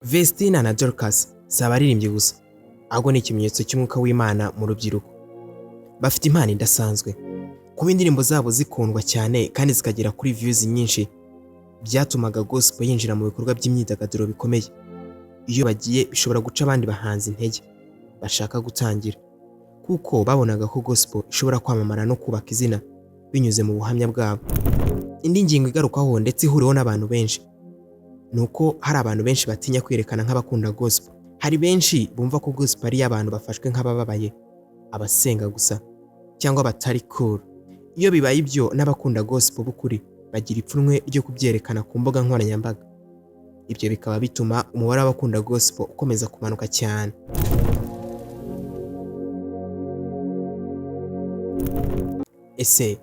Vestine na Dorcas si abaririmbyi gusa, ahubwo ni ikimenyetso cy'umwuka w'Imana mu rubyiruko. Bafite impano idasanzwe. Kuba indirimbo zabo zikundwa cyane kandi zikagera kuri views nyinshi, byatumaga gospel yinjira mu bikorwa by'imyidagaduro bikomeye. Iyo bagiye bishobora guca abandi bahanzi intege bashaka gutangira, kuko babonaga ko gospel ishobora kwamamara no kubaka izina binyuze mu buhamya bwabo. Indi ngingo igarukaho ndetse ihuriweho n'abantu benshi, nuko hari abantu benshi batinya kwerekana nk'abakunda gospel. Hari benshi bumva ko gospel ari y'abantu bafashwe nk'abababaye, abasenga gusa, cyangwa batari cool. Iyo bibaye ibyo, n'abakunda gospel b'ukuri bagira ipfunwe ryo kubyerekana ku mbuga nkoranyambaga. Ibyo bikaba bituma umubare w'abakunda gospel ukomeza kumanuka cyane. Ese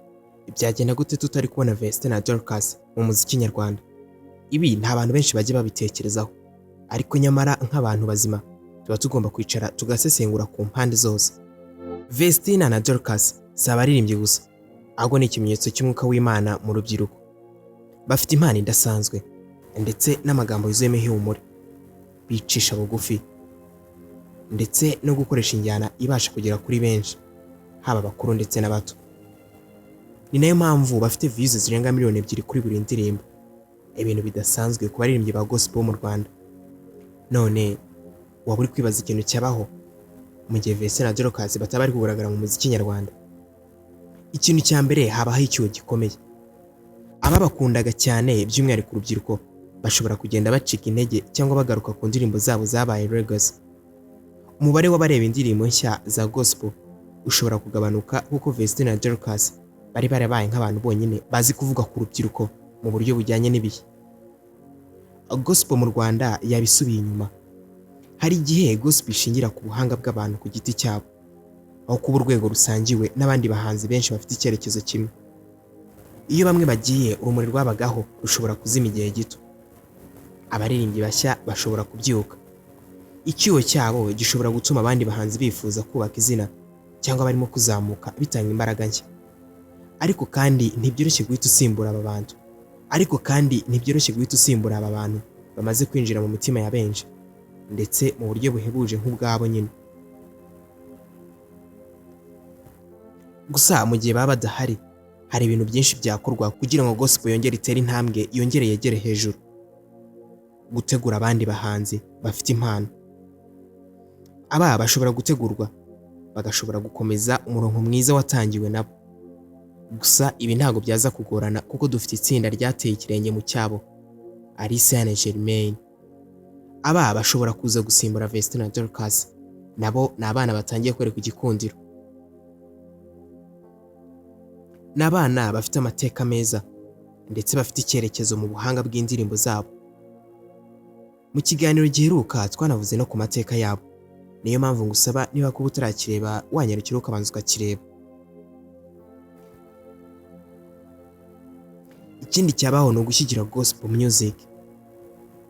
byagenda gute tutari kubona Vestine na Dorcas mu muziki nyarwanda? Ibi nta bantu benshi bajya babitekerezaho, ariko nyamara nk'abantu bazima tuba tugomba kwicara tugasesengura ku mpande zose. Vestine na Dorcas si abaririmbyi gusa, ahubwo ni ikimenyetso cy'umwuka w'Imana mu rubyiruko. Bafite impano idasanzwe ndetse n'amagambo yuzuyemo ihumure, bicisha bugufi ndetse no gukoresha injyana ibasha kugera kuri benshi, haba abakuru ndetse n'abato. Ni nayo mpamvu bafite views zirenga miliyoni 2 kuri buri ndirimbo, ibintu bidasanzwe ku baririmbyi ba gospel mu Rwanda. None waba uri kwibaza ikintu cyabaho mu gihe Vestine na Dorcas bataba bari kugaragara mu muziki nyarwanda? Ikintu cya mbere, habaho icyuho gikomeye. Ababakundaga cyane by'umwihariko urubyiruko bashobora kugenda bacika intege cyangwa bagaruka ku ndirimbo zabo zabaye legacy. Umubare w'abareba indirimbo nshya za gospel ushobora kugabanuka kuko Vestine na Dorcas bari barabaye nk'abantu bonyine bazi kuvuga ku rubyiruko mu buryo bujyanye n'ibihe. Gospel mu Rwanda yabisubiye inyuma. Hari igihe gospel ishingira ku buhanga bw'abantu ku giti cyabo, aho kuba urwego rusangiwe n'abandi bahanzi benshi bafite icyerekezo kimwe. Iyo bamwe bagiye, urumuri rwabagaho rushobora kuzima igihe gito. Abaririmbyi bashya bashobora kubyuka. Icyuho cyabo gishobora gutuma abandi bahanzi bifuza kubaka izina cyangwa barimo kuzamuka bitanga imbaraga nshya. Ariko kandi ntibyoroshye guhita usimbura aba bantu bamaze kwinjira mu mitima ya benshi, ndetse mu buryo buhebuje nk'ubwabo nyine. Gusa mu gihe baba badahari, hari ibintu byinshi byakorwa kugira ngo gospel yongere itere intambwe, yongere yegere hejuru. Gutegura abandi bahanzi bafite impano. Aba bashobora gutegurwa bagashobora gukomeza umurongo mwiza watangiwe nabo. Gusa ibi ntago byaza kugorana kuko dufite itsinda ryateye ikirenge mu cyabo, ari Isaha na Djeey. Aba bashobora kuza gusimbura Vestine na Dorcas. Nabo ni abana batangiye kwereka igikundiro. Ni abana bafite amateka meza ndetse bafite icyerekezo mu buhanga bw'indirimbo zabo. Mu kiganiro giheruka twanavuze no ku mateka yabo. Niyo mpamvu ngusaba niba kuba utarakireba wanyarukira ukabanza ukakireba. Ikindi cyabaho ni ugushyigikira gospel music,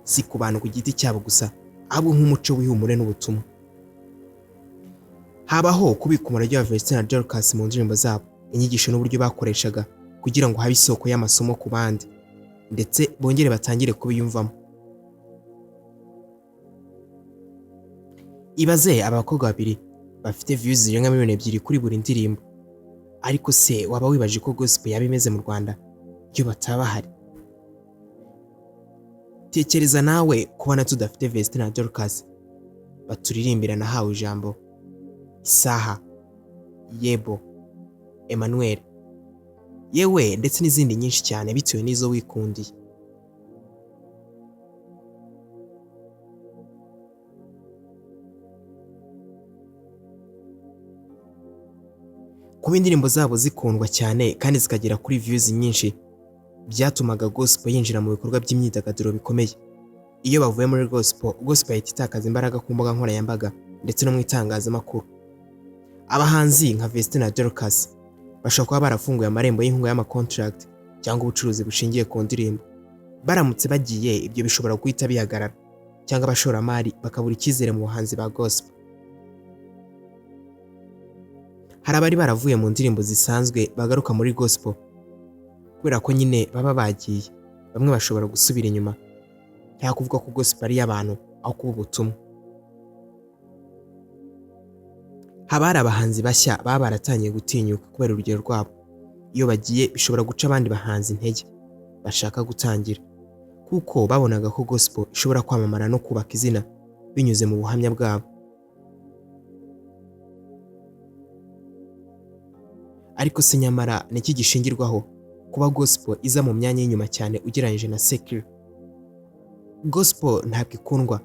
si ku bantu ku giti cyabo gusa, ahubwo nk'umuco w'ihumure n'ubutumwa. Habaho kubika umurage wa Vestine na Dorcas mu ndirimbo zabo, inyigisho n'uburyo bakoreshaga kugira ngo habe isoko y'amasomo ku bandi, ndetse bongere batangire kubiyumvamo. Ibaze aba bakobwa babiri bafite views zirenga miliyoni 2 kuri buri ndirimbo, ariko se waba wibaje ko gospel yaba imeze mu Rwanda iyo bataba bahari? Tekereza nawe kubona tudafite Vestine na Dorcas baturirimbira nahawe ijambo, Isaha, Yebo, Emmanuel, yewe ndetse n'izindi nyinshi cyane bitewe n'izo wikundiye. Kuba indirimbo zabo zikundwa cyane kandi zikagera kuri views nyinshi, byatumaga gospel yinjira mu bikorwa by'imyidagaduro bikomeye. Iyo bavuye muri gospel ihita itakaza imbaraga ku mbuga nkoranyambaga ndetse no mu itangazamakuru. Abahanzi nka Vestine na Dorcas bashobora kuba barafunguye amarembo y'inkunga y'amacontract cyangwa ubucuruzi bushingiye ku ndirimbo. Baramutse bagiye, ibyo bishobora guhita bihagarara cyangwa abashoramari bakabura icyizere mu buhanzi ba gospel. Hari abari baravuye mu ndirimbo zisanzwe bagaruka muri gospel kubera ko nyine baba bagiye. Bamwe bashobora gusubira inyuma, nta kuvuga ko gospel ari y'abantu aho kuba ubutumwa. Haba hari abahanzi bashya baba baratangiye gutinyuka kubera urugero rwabo. Iyo bagiye bishobora guca abandi bahanzi intege bashaka gutangira, kuko babonaga ko gospel ishobora kwamamara no kubaka izina binyuze mu buhamya bwabo. Ariko se nyamara niki gishingirwaho kuba gospel iza mu myanya y'inyuma cyane ugereranyije na secular? Gospel ntabwo ikundwa.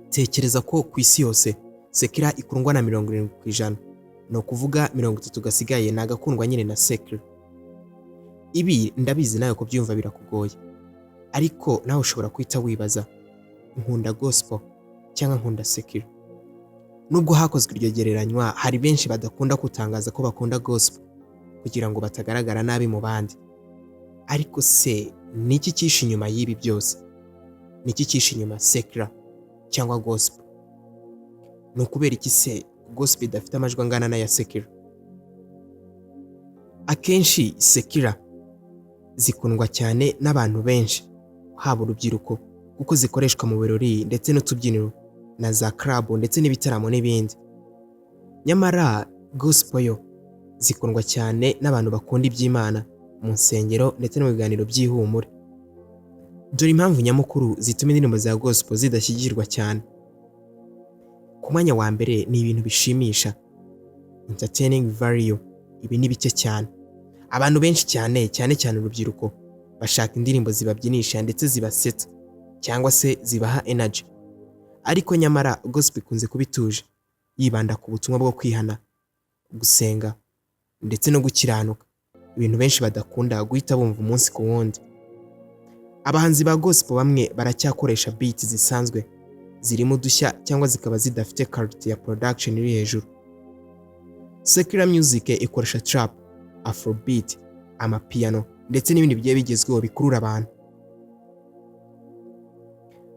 Tekereza ko ku isi yose secular ikundwa na 70%, ni ukuvuga 30 gasigaye nagakundwa nyine na secular. Ibi ndabizi nawe kubyumva birakugoye, ariko nawe ushobora kwita wibaza, nkunda gospel cyangwa nkunda secular? Nubwo hakozwe iryo gereranywa, hari benshi badakunda kutangaza ko bakunda gospel kugira ngo batagaragara nabi mu bandi. Ariko se niki cyishe inyuma y'ibi byose? Niki cyishe inyuma secular cyangwa gospel? Ni ukubera iki se gospel idafite amajwi angana n'aya secular? Akenshi secular zikundwa cyane n'abantu benshi, haba urubyiruko, kuko zikoreshwa mu birori ndetse n'utubyiniro na za club ndetse n'ibitaramo n'ibindi. Nyamara gospel yo zikundwa cyane n'abantu bakunda iby'Imana mu nsengero ndetse no mu biganiro by'ihumure. Dore impamvu nyamukuru zituma indirimbo za gospel zidashyigirwa cyane. Ku mwanya wa mbere ni ibintu bishimisha, entertaining value. Ibi ni bike cyane. Abantu benshi cyane urubyiruko bashaka indirimbo zibabyinisha ndetse zibasetsa cyangwa se zibaha energy. Ariko nyamara gospel ikunze kubituje, yibanda ku butumwa bwo kwihana, gusenga ndetse no gukiranuka, ibintu benshi badakunda guhita bumva umunsi ku wundi. Abahanzi ba gospel bamwe baracyakoresha beats zisanzwe zirimo udushya cyangwa zikaba zidafite quality ya production iri hejuru. Secular music ikoresha trap, afrobeat, amapiano ndetse n'ibindi bigiye bigezweho bikurura abantu.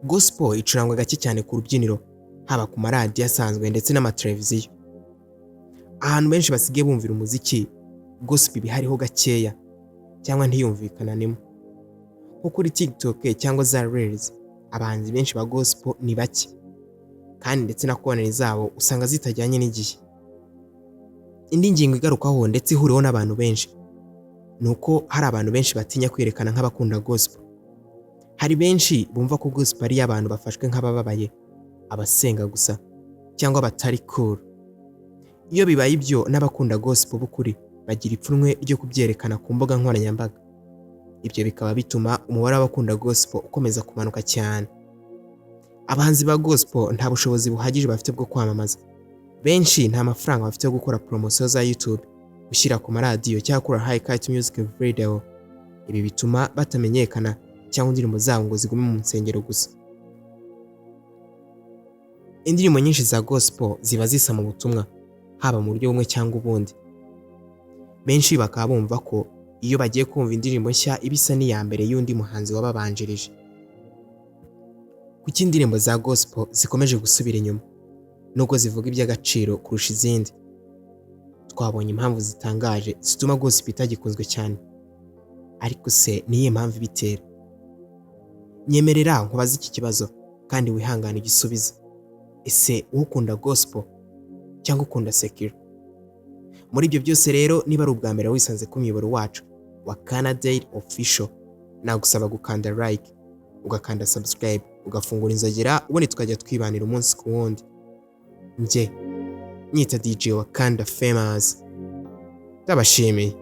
Gospel icurangwa gake cyane ku rubyiniro, haba ku maradiyo asanzwe ndetse n'amateleviziyo. Ahantu benshi basigaye bumvira umuziki, gospel bihariho gakeya cyangwa ntiyumvikananemo. Nko kuri TikTok cyangwa za Reels, abahanzi benshi ba gospel ni bake, kandi ndetse na koneri zabo usanga zitajyanye n'igihe. Indi ngingo igarukaho ndetse ihuriweho n'abantu benshi, nuko hari abantu benshi batinya kwerekana nk'abakunda gospel. Hari benshi bumva ko gospel ari abantu bafashwe nk'abababaye, abasenga gusa cyangwa batari cool. Iyo bibaye ibyo, n'abakunda gospel b'ukuri bagira ipfunwe ryo kubyerekana ku mbuga nkoranyambaga. Ibyo bikaba bituma umubare w'abakunda gospel ukomeza kumanuka cyane. Abahanzi ba gospel nta bushobozi buhagije bafite bwo kwamamaza. Benshi nta mafaranga bafite yo gukora promotion za YouTube, gushyira ku maradiyo cyangwa gukora high quality music video. Ibi bituma batamenyekana cyangwa indirimbo zabo ngo zigume mu nsengero gusa. Indirimbo nyinshi za gospel ziba zisa mu butumwa, haba mu buryo bumwe cyangwa ubundi. Benshi bakaba bumva ko iyo bagiye kumva indirimbo nshya ibisa n'iya mbere y'undi muhanzi wababanjirije. Kuki indirimbo za gospel zikomeje gusubira inyuma nubwo zivuga iby'agaciro kurusha izindi? Twabonye impamvu zitangaje zituma gospel itagikunzwe cyane. Ariko se niye mpamvu ibitera? Nyemerera nkubaza iki kibazo kandi wihangane igisubizo. Ese ukunda gospel cyangwa ukunda secular? Muri ibyo byose rero, niba ari ubwa mbere wisanze ku muyoboro wacu wa Canada Official, nagusaba gukanda like, ugakanda subscribe, ugafungura inzogera, ubundi tukajya twibanira umunsi ku wundi. Njye nyita DJ Wakanda famous. Ndabashimiye.